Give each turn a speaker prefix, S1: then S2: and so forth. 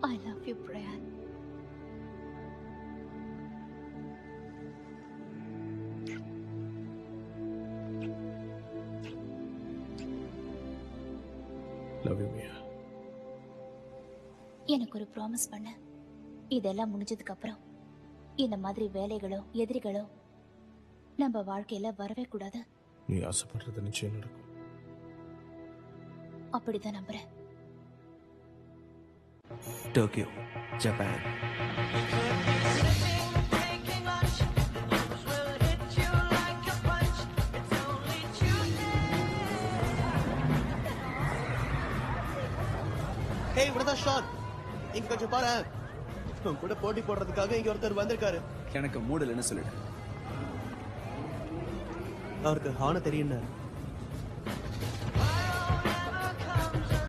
S1: I love you, Brian.
S2: Love you Mia.
S1: எனக்கு ஒரு promise பண்ண. இதெல்லாம் முடிஞ்சதுக்கு அப்புறம் இந்த மாதிரி வேலைகளோ எதிரிகளோ நம்ம வாழ்க்கையில வரவே கூடாது.
S2: நீ ஆசைப்படுறது நிச்சயம் நடக்கும்.
S1: அப்படிதான் நம்புறேன்.
S3: Tokyo, Japan.
S4: Hey brother Shawn, இங்க கொஞ்சம் பாரு. உன் கூட போட்டி போடுறதுக்காக இங்க ஒருத்தர் வந்திருக்காரு.
S3: எனக்கு மூடலன்னு சொல்லிட்டு
S4: அவருக்கு ஹான தெரியும்.